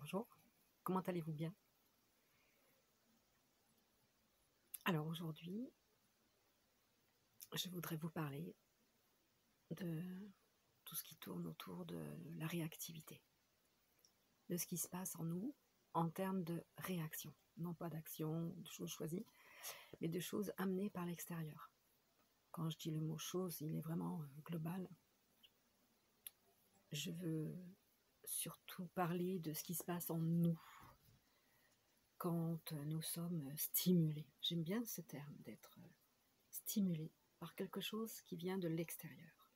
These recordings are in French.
Bonjour, comment allez-vous bien? Alors aujourd'hui, je voudrais vous parler de tout ce qui tourne autour de la réactivité, de ce qui se passe en nous en termes de réaction, non pas d'action, de choses choisies, mais de choses amenées par l'extérieur. Quand je dis le mot chose, il est vraiment global. Je veux surtout parler de ce qui se passe en nous quand nous sommes stimulés. J'aime bien ce terme d'être stimulé par quelque chose qui vient de l'extérieur.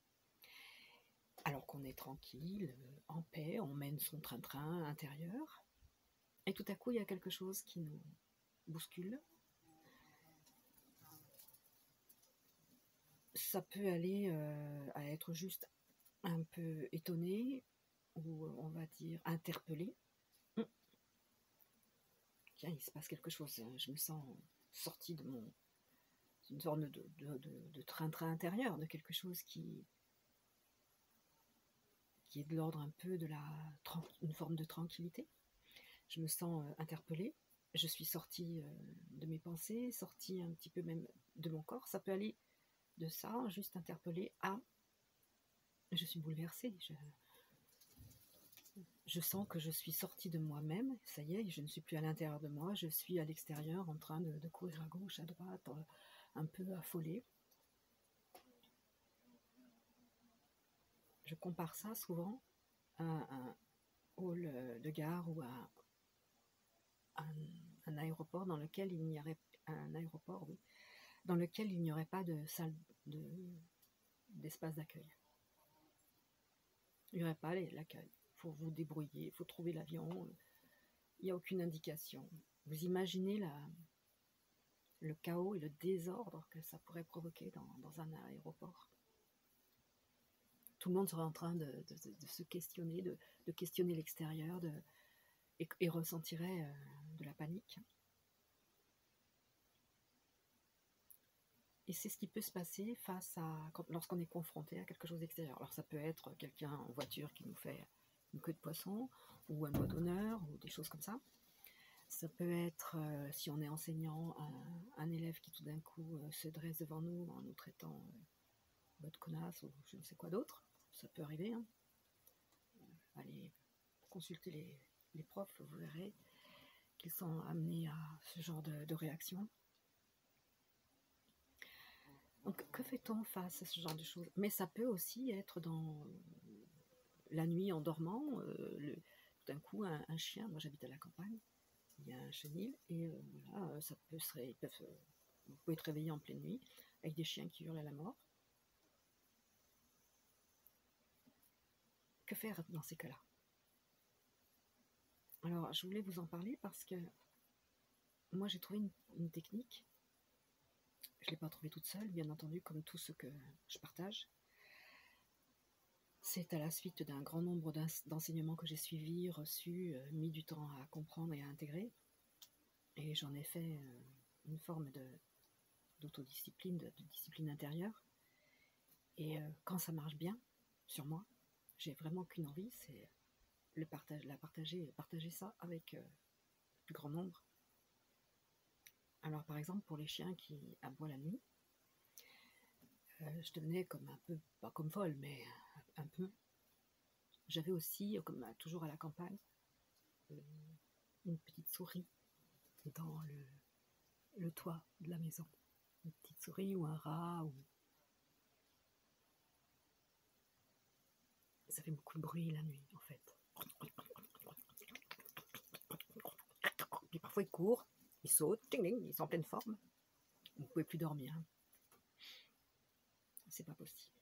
Alors qu'on est tranquille, en paix, on mène son train-train intérieur, et tout à coup il y a quelque chose qui nous bouscule. Ça peut aller à être juste un peu étonné, ou on va dire interpellé. Tiens, il se passe quelque chose, je me sens sortie de une sorte de train-train intérieur, de quelque chose qui est de l'ordre un peu de une forme de tranquillité. Je me sens interpellée, je suis sortie de mes pensées, sortie un petit peu même de mon corps. Ça peut aller de ça, juste interpellée, à je suis bouleversée. Je sens que je suis sortie de moi-même, ça y est, je ne suis plus à l'intérieur de moi, je suis à l'extérieur en train de courir à gauche, à droite, un peu affolée. Je compare ça souvent à un hall de gare ou à un aéroport dans lequel il n'y aurait un aéroport, oui, dans lequel il n'y aurait pas de salle d'espace d'accueil. Il n'y aurait pas l'accueil. Il faut vous débrouiller, il faut trouver l'avion. Il n'y a aucune indication. Vous imaginez le chaos et le désordre que ça pourrait provoquer dans un aéroport. Tout le monde serait en train de se questionner, de questionner l'extérieur et ressentirait de la panique. Et c'est ce qui peut se passer lorsqu'on est confronté à quelque chose d'extérieur. Alors ça peut être quelqu'un en voiture qui nous fait une queue de poisson, ou un doigt d'honneur, ou des choses comme ça. Ça peut être, si on est enseignant, un élève qui tout d'un coup se dresse devant nous en nous traitant de connasse ou je ne sais quoi d'autre. Ça peut arriver. Hein. Allez consulter les profs, vous verrez qu'ils sont amenés à ce genre de réaction. Donc que fait-on face à ce genre de choses? Mais ça peut aussi être dans la nuit en dormant, tout d'un coup un chien, moi j'habite à la campagne, il y a un chenil, et voilà, ça peut vous pouvez être réveillé en pleine nuit avec des chiens qui hurlent à la mort. Que faire dans ces cas-là? Alors je voulais vous en parler parce que moi j'ai trouvé une technique. Je ne l'ai pas trouvée toute seule, bien entendu, comme tout ce que je partage. C'est à la suite d'un grand nombre d'enseignements que j'ai suivis, reçus, mis du temps à comprendre et à intégrer. Et j'en ai fait une forme d'autodiscipline, de discipline intérieure. Et quand ça marche bien, sur moi, j'ai vraiment qu'une envie, c'est partager ça avec le plus grand nombre. Alors par exemple, pour les chiens qui aboient la nuit, je devenais comme un peu, pas comme folle, mais un peu. J'avais aussi, comme toujours à la campagne, une petite souris dans le toit de la maison. Une petite souris ou un rat. Ça fait beaucoup de bruit la nuit, en fait. Puis parfois ils courent, ils sautent, ils sont en pleine forme. Vous ne pouvez plus dormir. C'est pas possible.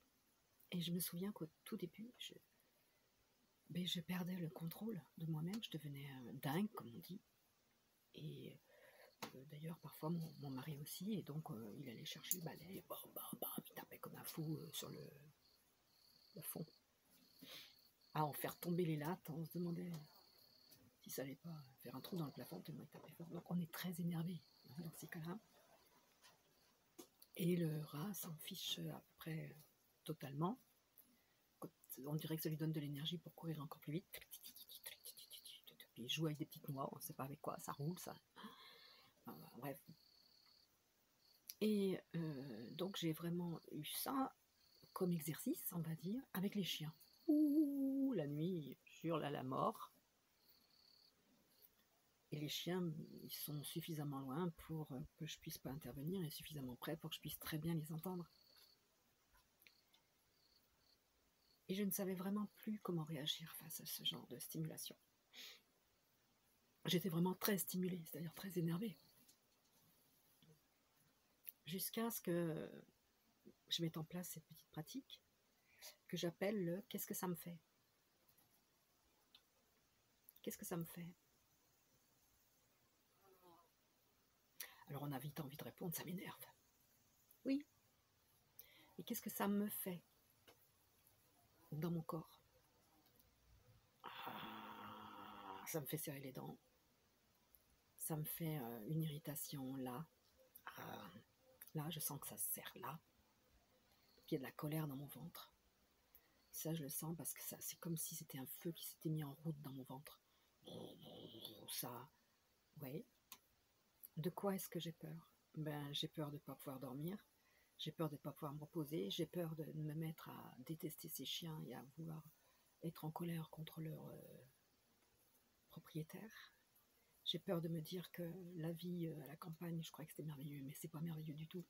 Et je me souviens qu'au tout début, je perdais le contrôle de moi-même, je devenais dingue, comme on dit. Et d'ailleurs, parfois, mon mari aussi, et donc il allait chercher le balai, il tapait comme un fou sur le fond. À en faire tomber les lattes, on se demandait s'il ne savait pas faire un trou dans le plafond, tellement il tapait fort. Donc on est très énervé dans ces cas-là. Et le rat s'en fiche à peu près totalement. On dirait que ça lui donne de l'énergie pour courir encore plus vite. Puis joue avec des petites noix, on ne sait pas avec quoi, ça roule, ça. Bref. Et donc j'ai vraiment eu ça comme exercice, on va dire, avec les chiens. Ouh, la nuit, je hurle à la mort. Et les chiens, ils sont suffisamment loin pour que je puisse pas intervenir et suffisamment près pour que je puisse très bien les entendre. Et je ne savais vraiment plus comment réagir face à ce genre de stimulation. J'étais vraiment très stimulée, c'est-à-dire très énervée. Jusqu'à ce que je mette en place cette petite pratique que j'appelle le « qu'est-ce que ça me fait ?» Qu'est-ce que ça me fait? Alors on a vite envie de répondre, ça m'énerve. Oui. Et qu'est-ce que ça me fait dans mon corps? Ça me fait serrer les dents. Ça me fait une irritation là. Là, je sens que ça se serre là. Puis il y a de la colère dans mon ventre. Ça, je le sens parce que ça, c'est comme si c'était un feu qui s'était mis en route dans mon ventre. Ça, ouais. De quoi est-ce que j'ai peur? J'ai peur de ne pas pouvoir dormir. J'ai peur de ne pas pouvoir me reposer. J'ai peur de me mettre à détester ces chiens et à vouloir être en colère contre leur propriétaire. J'ai peur de me dire que la vie à la campagne, je crois que c'était merveilleux, mais c'est pas merveilleux du tout.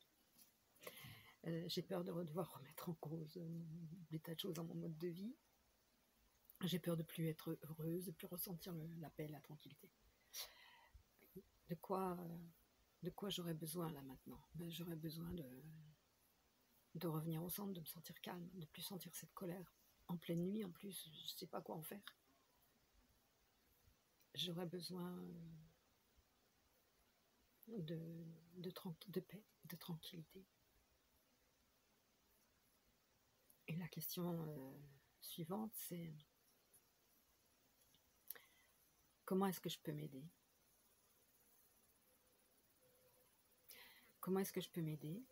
J'ai peur de devoir remettre en cause des tas de choses dans mon mode de vie. J'ai peur de plus être heureuse, de plus ressentir la paix, la tranquillité. De quoi j'aurais besoin là maintenant? J'aurais besoin de revenir au centre, de me sentir calme, de plus sentir cette colère. En pleine nuit, en plus, je ne sais pas quoi en faire. J'aurais besoin de paix, de tranquillité. Et la question suivante, c'est comment est-ce que je peux m'aider? Comment est-ce que je peux m'aider?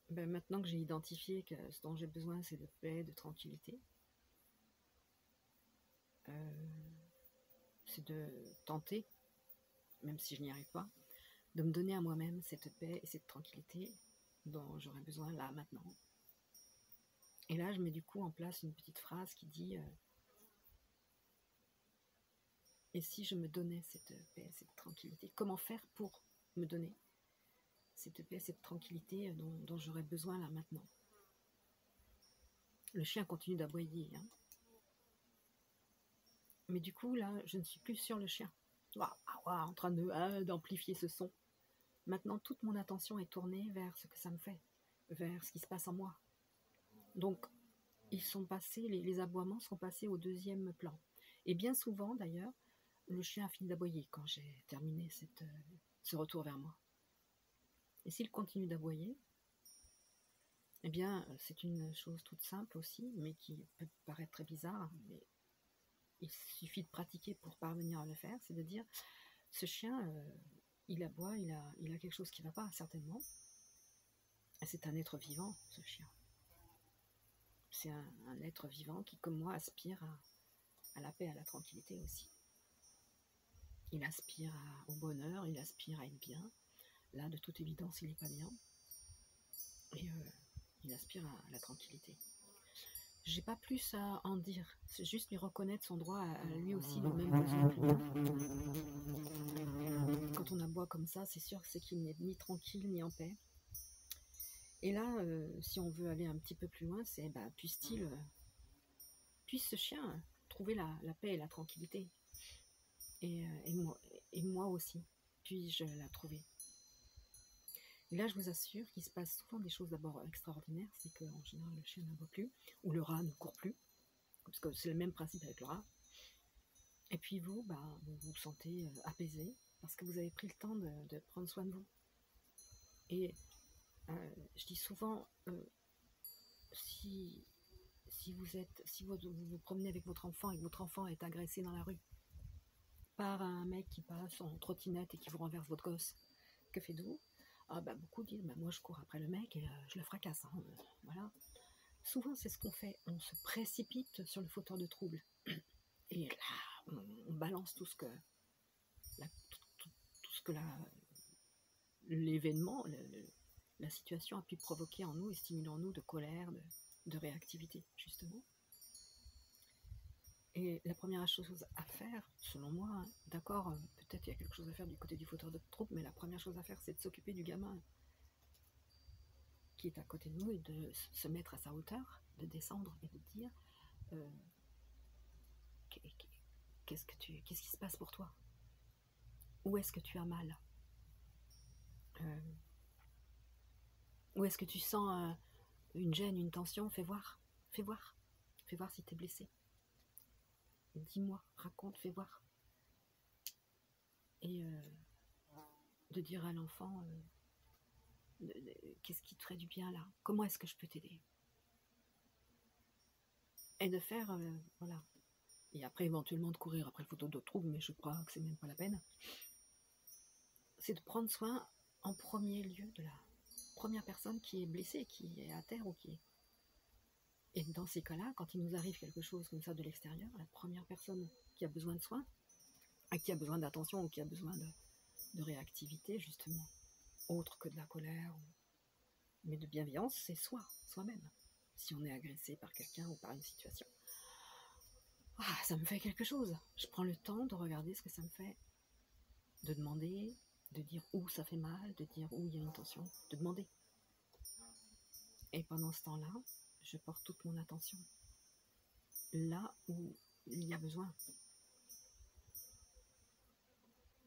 Maintenant que j'ai identifié que ce dont j'ai besoin, c'est de paix, de tranquillité, c'est de tenter, même si je n'y arrive pas, de me donner à moi-même cette paix et cette tranquillité dont j'aurais besoin là, maintenant. Et là, je mets du coup en place une petite phrase qui dit et si je me donnais cette paix, cette tranquillité, comment faire pour me donner cette paix, cette tranquillité dont j'aurais besoin là, maintenant? Le chien continue d'aboyer, hein. Mais du coup, là, je ne suis plus sur le chien, en train d'amplifier ce son. Maintenant, toute mon attention est tournée vers ce que ça me fait, vers ce qui se passe en moi. Donc, ils sont passés, les aboiements sont passés au deuxième plan. Et bien souvent, d'ailleurs, le chien a fini d'aboyer quand j'ai terminé ce retour vers moi. Et s'il continue d'aboyer, eh bien, c'est une chose toute simple aussi, mais qui peut paraître très bizarre, mais il suffit de pratiquer pour parvenir à le faire, c'est de dire, ce chien, il aboie, il a quelque chose qui ne va pas, certainement. C'est un être vivant, ce chien. C'est un être vivant qui, comme moi, aspire à la paix, à la tranquillité aussi. Il aspire au bonheur, il aspire à être bien. Là, de toute évidence, il n'est pas bien. Et il aspire à la tranquillité. J'ai pas plus à en dire, c'est juste lui reconnaître son droit à lui aussi le même besoin que le mien. Quand on aboie comme ça, c'est sûr que c'est qu'il n'est ni tranquille ni en paix. Et là, si on veut aller un petit peu plus loin, c'est puisse ce chien trouver la paix et la tranquillité. Et moi aussi, puis-je la trouver. Et là, je vous assure qu'il se passe souvent des choses d'abord extraordinaires, c'est qu'en général, le chien n'aboie plus, ou le rat ne court plus, parce que c'est le même principe avec le rat. Et puis vous vous sentez apaisé, parce que vous avez pris le temps de prendre soin de vous. Et je dis souvent, si vous vous promenez avec votre enfant et que votre enfant est agressé dans la rue par un mec qui passe en trottinette et qui vous renverse votre gosse, que faites-vous? Beaucoup disent, moi je cours après le mec et je le fracasse, hein, voilà. Souvent c'est ce qu'on fait, on se précipite sur le fauteur de trouble. Et là, on balance tout ce que l'événement, la situation a pu provoquer en nous et stimuler en nous de colère, de réactivité, justement. Et la première chose à faire, selon moi, hein, d'accord, peut-être il y a quelque chose à faire du côté du fauteur de trouble, mais la première chose à faire, c'est de s'occuper du gamin qui est à côté de nous et de se mettre à sa hauteur, de descendre et de dire qu'est-ce qui se passe pour toi? Où est-ce que tu as mal? Où est-ce que tu sens une gêne, une tension? Fais voir si tu es blessé. Dis-moi, raconte, fais voir. Et de dire à l'enfant qu'est-ce qui te ferait du bien là? Comment est-ce que je peux t'aider? Et de faire, voilà. Et après, éventuellement, de courir après le fauteuil de trouble, mais je crois que c'est même pas la peine. C'est de prendre soin en premier lieu de la première personne qui est blessée, qui est à terre ou qui est... Et dans ces cas-là, quand il nous arrive quelque chose comme ça de l'extérieur, la première personne qui a besoin de soins, qui a besoin d'attention ou qui a besoin de réactivité, justement, autre que de la colère, mais de bienveillance, c'est soi-même. Si on est agressé par quelqu'un ou par une situation, ça me fait quelque chose. Je prends le temps de regarder ce que ça me fait, de demander, de dire où ça fait mal, de dire où il y a une tension, de demander. Et pendant ce temps-là, je porte toute mon attention là où il y a besoin.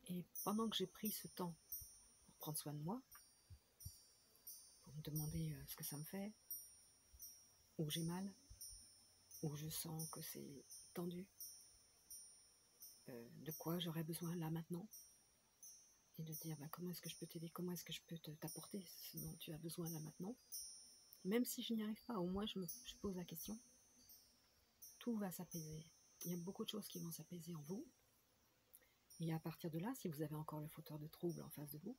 Et pendant que j'ai pris ce temps pour prendre soin de moi, pour me demander ce que ça me fait, où j'ai mal, où je sens que c'est tendu, de quoi j'aurais besoin là maintenant, et de dire comment est-ce que je peux t'aider, comment est-ce que je peux t'apporter ce dont tu as besoin là maintenant. Même si je n'y arrive pas, au moins je pose la question. Tout va s'apaiser. Il y a beaucoup de choses qui vont s'apaiser en vous. Et à partir de là, si vous avez encore le fauteur de trouble en face de vous,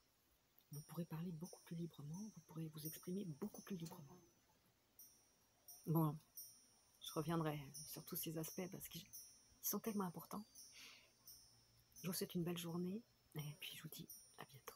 vous pourrez parler beaucoup plus librement, vous pourrez vous exprimer beaucoup plus librement. Bon, je reviendrai sur tous ces aspects parce qu'ils sont tellement importants. Je vous souhaite une belle journée et puis je vous dis à bientôt.